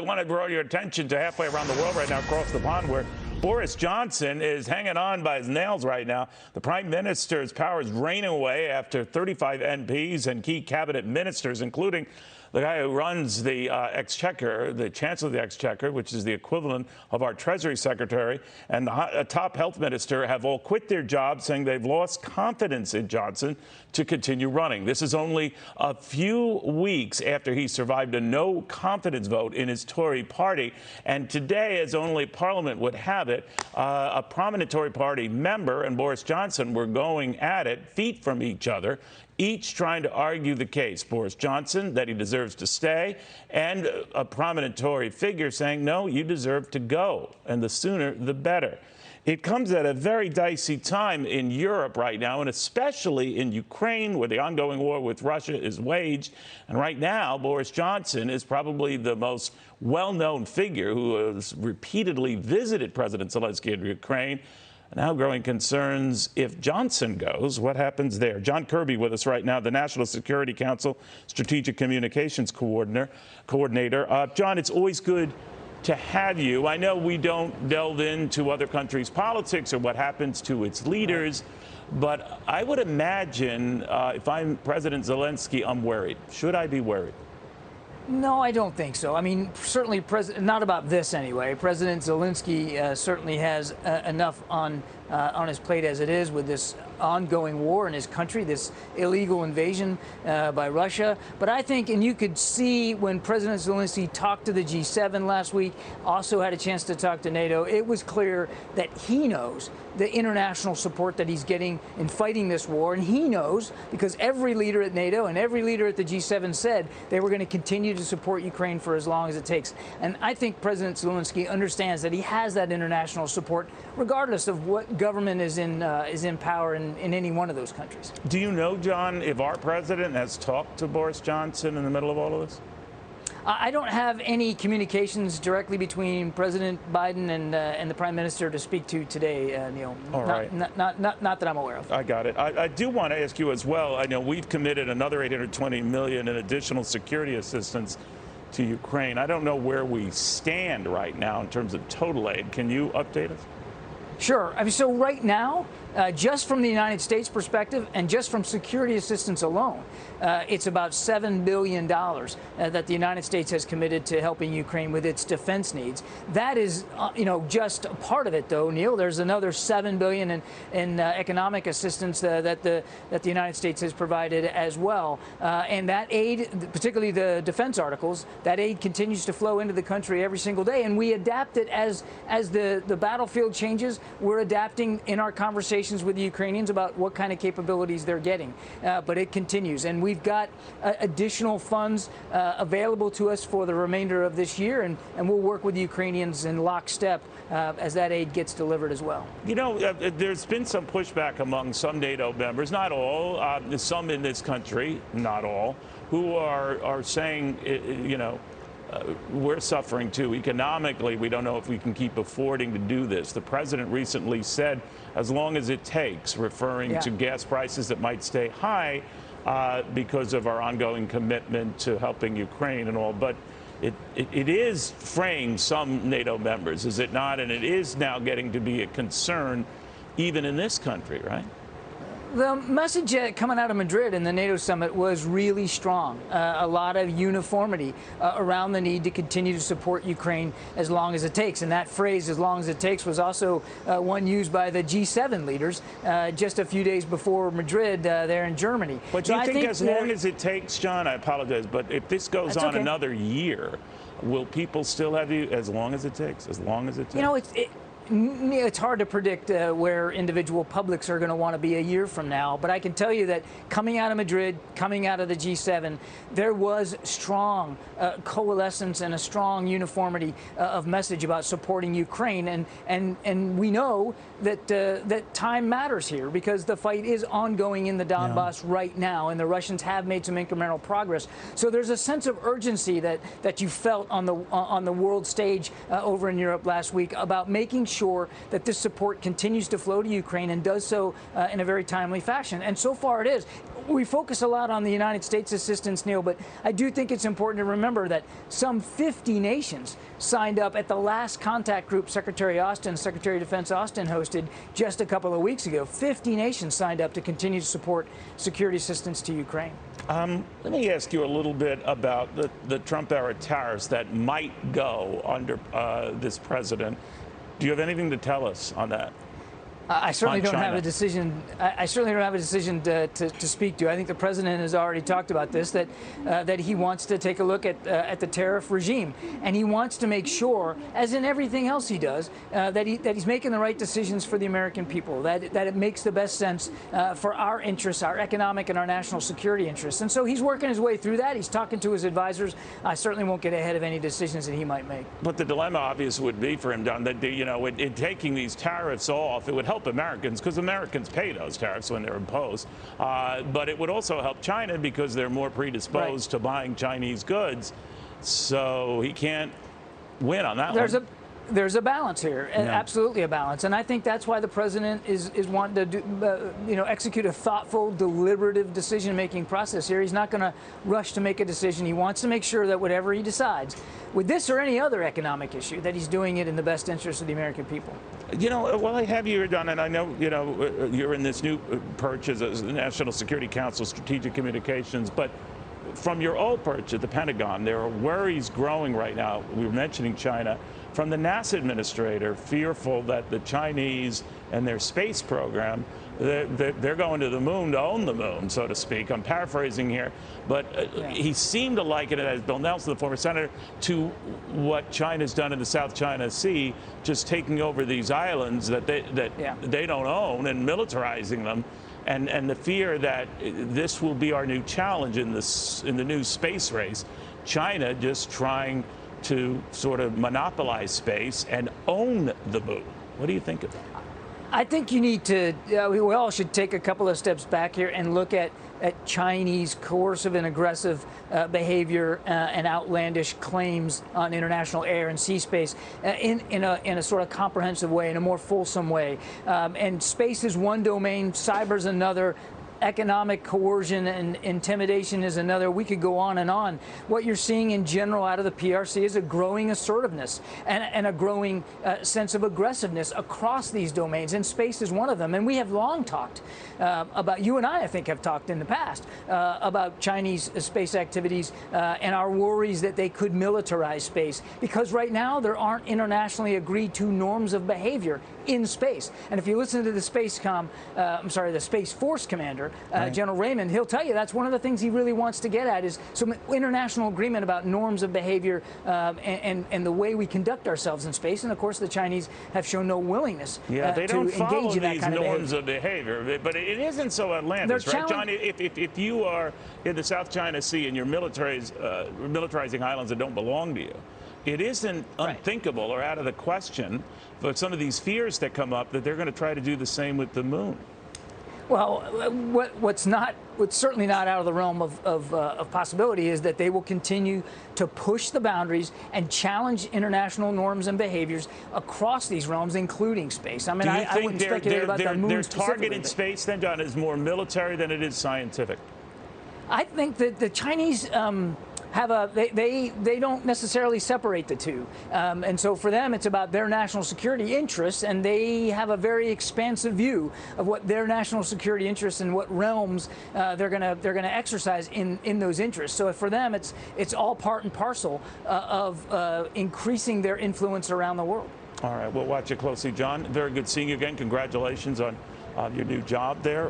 want to draw your attention to halfway around the world right now, across the pond, where Boris Johnson is hanging on by his nails right now. The prime minister's power is draining away after 35 MPs and key cabinet ministers, including the guy who runs the exchequer, the chancellor of the exchequer, which is the equivalent of our treasury secretary, and the top health minister have all quit their jobs, saying they've lost confidence in Johnson to continue running. This is only a few weeks after he survived a no confidence vote in his Tory party. And today, as only Parliament would have it, a prominent Tory party member and Boris Johnson were going at it, feet from each other, each trying to argue the case. Boris Johnson, that he deserves to stay, and a prominent Tory figure saying, no, you deserve to go, and the sooner the better. It comes at a very dicey time in Europe right now, and especially in Ukraine, where the ongoing war with Russia is waged. And right now, Boris Johnson is probably the most well-known figure who has repeatedly visited President Zelensky in Ukraine. Now growing concerns, if Johnson goes, what happens there? John Kirby with us right now, the National Security Council Strategic Communications Coordinator. John, it's always good to have you. I know we don't delve into other countries' politics or what happens to its leaders, but I would imagine if I'm President Zelensky, I'm worried. Should I be worried? No, I don't think so. I mean, certainly, not about this anyway. President Zelensky certainly has enough on his plate as it is with this ongoing war in his country, this illegal invasion by Russia. But I think, and you could see when President Zelensky talked to the G7 last week, also had a chance to talk to NATO, it was clear that he knows the international support that he's getting in fighting this war. And he knows, because every leader at NATO and every leader at the G7 said they were going to continue to support Ukraine for as long as it takes. And I think President Zelensky understands that he has that international support, regardless of what government is in power in any one of those countries. Do you know, John, if our president has talked to Boris Johnson in the middle of all of this? I don't have any communications directly between President Biden and the Prime Minister to speak to today, Neil. All right. Not that I'm aware of. I got it. I do want to ask you as well. I know we've committed another $820 million in additional security assistance to Ukraine. I don't know where we stand right now in terms of total aid. Can you update us? Sure. I mean, so right now, just from the United States perspective and just from security assistance alone, it's about $7 billion that the United States has committed to helping Ukraine with its defense needs. That is, just a part of it, though, Neil. There's another $7 billion in economic assistance that the United States has provided as well. And that aid, particularly the defense articles, that aid continues to flow into the country every single day. And we adapt it as the battlefield changes. We're adapting in our conversations with the Ukrainians about what kind of capabilities they're getting. But it continues. And we've got additional funds available to us for the remainder of this year. And we'll work with the Ukrainians in lockstep as that aid gets delivered as well. You know, there's been some pushback among some NATO members, not all, some in this country, not all, who are saying, we're suffering too. Economically, we don't know if we can keep affording to do this. The president recently said, as long as it takes, referring to gas prices that might stay high because of our ongoing commitment to helping Ukraine and all. But it is fraying some NATO members, is it not? And it is now getting to be a concern even in this country, right? The message coming out of Madrid in the NATO summit was really strong. A lot of uniformity around the need to continue to support Ukraine as long as it takes. And that phrase, as long as it takes, was also one used by the G7 leaders just a few days before Madrid there in Germany. But do you think as long as it takes, John, I apologize, but if this goes on another year, will people still have you as long as it takes, as long as it takes? You know, it's hard to predict where individual publics are going to want to be a year from now. But I can tell you that coming out of Madrid, coming out of the G7, there was strong coalescence and a strong uniformity of message about supporting Ukraine. And we know that time matters here because the fight is ongoing in the Donbass right now. And the Russians have made some incremental progress. So there's a sense of urgency that you felt on the world stage over in Europe last week about making sure that this support continues to flow to Ukraine and does so in a very timely fashion. And so far it is. We focus a lot on the United States assistance, Neil, but I do think it's important to remember that some 50 nations signed up at the last contact group Secretary of Defense Austin hosted just a couple of weeks ago. 50 nations signed up to continue to support security assistance to Ukraine. Let me ask you a little bit about the Trump-era tariffs that might go under this president. Do you have anything to tell us on that? I certainly don't have a decision. I certainly don't have a decision to speak to. I think the president has already talked about this, that he wants to take a look at the tariff regime, and he wants to make sure, as in everything else he does, that he's making the right decisions for the American people, that it makes the best sense for our interests, our economic and our national security interests. And so he's working his way through that. He's talking to his advisors. I certainly won't get ahead of any decisions that he might make. But the dilemma, obviously, would be for him, Don, that in taking these tariffs off, it would help Americans, because Americans pay those tariffs when they're imposed. But it would also help China because they're more predisposed to buying Chinese goods. So he can't win on that one. There's a balance here, absolutely a balance, and I think that's why the president is wanting to execute a thoughtful, deliberative decision-making process here. He's not going to rush to make a decision. He wants to make sure that whatever he decides, with this or any other economic issue, that he's doing it in the best interest of the American people. While I have you here, Don, and I know you're in this new perch as a National Security Council Strategic Communications, but from your old perch at the Pentagon, there are worries growing right now. We were mentioning China. From the NASA administrator, fearful that the Chinese and their space program, they're going to the moon to own the moon, so to speak. I'm paraphrasing here, but he seemed to liken it, as Bill Nelson, the former senator, to what China's done in the South China Sea, just taking over these islands that they don't own and militarizing them. And the fear that this will be our new challenge in the new space race, China just trying to sort of monopolize space and own the moon. What do you think of that? I think you need to, we all should take a couple of steps back here and look at Chinese coercive and aggressive behavior and outlandish claims on international air and sea space in a sort of comprehensive way, in a more fulsome way. And space is one domain, cyber is another. Economic coercion and intimidation is another. We could go on and on. What you're seeing in general out of the PRC is a growing assertiveness and a growing sense of aggressiveness across these domains, and space is one of them. And we have long talked about, you and I think, have talked in the past about Chinese space activities and our worries that they could militarize space, because right now there aren't internationally agreed to norms of behavior in space. And if you listen to the the Space Force commander, General Raymond, he'll tell you that's one of the things he really wants to get at, is some international agreement about norms of behavior and the way we conduct ourselves in space. And of course, the Chinese have shown no willingness they don't to engage in that kind of norms of behavior. But it isn't so outlandish, right, John? If you are in the South China Sea and you're militarizing islands that don't belong to you, it isn't unthinkable or out of the question, but some of these fears that come up, that they're going to try to do the same with the moon. Well, what's certainly not out of the realm of possibility is that they will continue to push the boundaries and challenge international norms and behaviors across these realms, including space. I mean, I wouldn't speculate about the moon specifically. Their target in space, then, John, is more military than it is scientific. I think that the Chinese they don't necessarily separate the two, and so for them it's about their national security interests, and they have a very expansive view of what their national security interests and what realms they're gonna exercise in those interests. So for them it's all part and parcel of increasing their influence around the world. All right, we'll watch it closely, John. Very good seeing you again. Congratulations on your new job there,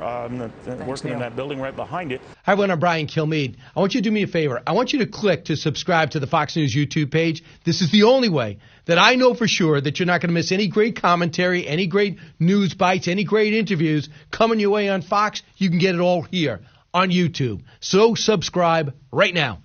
working in that building right behind it. Hi, everyone. I'm Brian Kilmeade. I want you to do me a favor. I want you to click to subscribe to the Fox News YouTube page. This is the only way that I know for sure that you're not going to miss any great commentary, any great news bites, any great interviews coming your way on Fox. You can get it all here on YouTube. So subscribe right now.